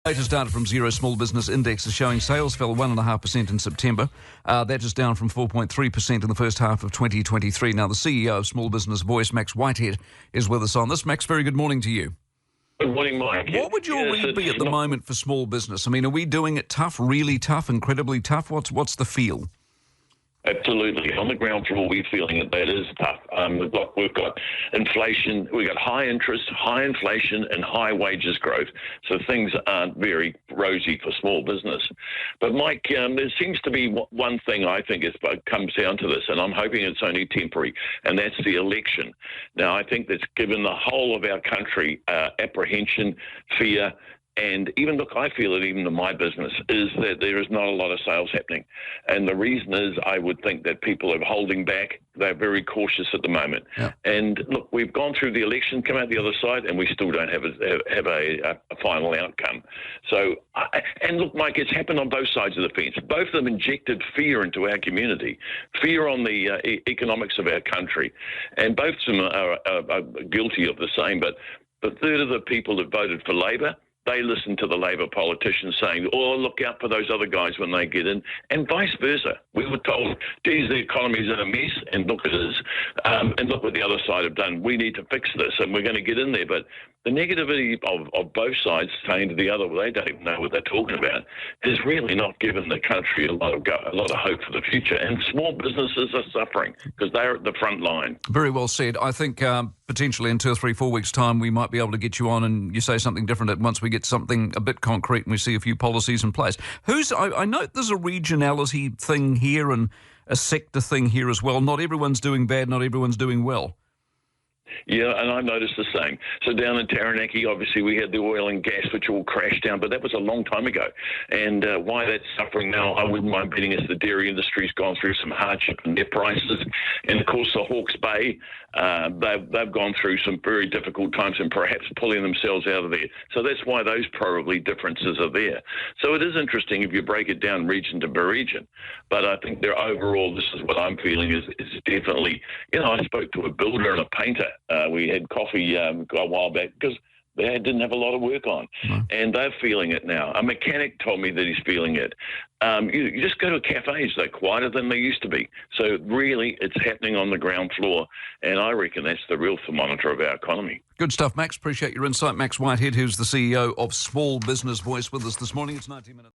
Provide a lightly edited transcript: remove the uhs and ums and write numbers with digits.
Latest data from Zero Small Business Index is showing sales fell 1.5% in September. That is down from 4.3% in the first half of 2023. Now, the CEO of Small Business Voice, Max Whitehead, is with us on this. Max, very good morning to you. Good morning, Mike. What would your read be at the moment for small business? I mean, are we doing it tough, really tough, incredibly tough? What's the feel? Absolutely. On the ground floor, we're feeling that is tough. We've got inflation, we've got high interest, high inflation, and high wages growth. So things aren't very rosy for small business. But, Mike, there seems to be one thing I think comes down to this, and I'm hoping it's only temporary, and that's the election. Now, I think that's given the whole of our country apprehension, fear, and even, look, I feel it even in my business, is that there is not a lot of sales happening. And the reason is I would think that people are holding back. They're very cautious at the moment. Yeah. And, look, we've gone through the election, come out the other side, and we still don't have a final outcome. So, and look, Mike, it's happened on both sides of the fence. Both of them injected fear into our community, fear on the economics of our country. And both of them are guilty of the same. But the third of the people that voted for Labor, they listen to the Labor politicians saying, oh, look out for those other guys when they get in, and vice versa. We were told, geez, the economy's in a mess, and look, it is. And look what the other side have done. We need to fix this, and we're going to get in there. But the negativity of both sides saying to the other, well, they don't even know what they're talking about, has really not given the country a lot of hope for the future. And small businesses are suffering because they're at the front line. Very well said. I think potentially in 2 or 3, 4 weeks' time, we might be able to get you on and you say something different once we get something a bit concrete and we see a few policies in place. I note there's a regionality thing here and a sector thing here as well. Not everyone's doing bad, not everyone's doing well. Yeah, and I noticed the same. So down in Taranaki, obviously, we had the oil and gas, which all crashed down, but that was a long time ago. And why that's suffering now, I wouldn't mind betting, is the dairy industry's gone through some hardship in their prices. And, of course, the Hawke's Bay, they've gone through some very difficult times and perhaps pulling themselves out of there. So that's why those probably differences are there. So it is interesting if you break it down region to region. But I think they're overall, this is what I'm feeling, is definitely, I spoke to a builder and a painter. We had coffee a while back because they didn't have a lot of work on. And they're feeling it now. A mechanic told me that he's feeling it. You just go to cafes, they're quieter than they used to be. So really, it's happening on the ground floor, and I reckon that's the real thermometer of our economy. Good stuff, Max. Appreciate your insight. Max Whitehead, who's the CEO of Small Business Voice, with us this morning. It's 19 minutes.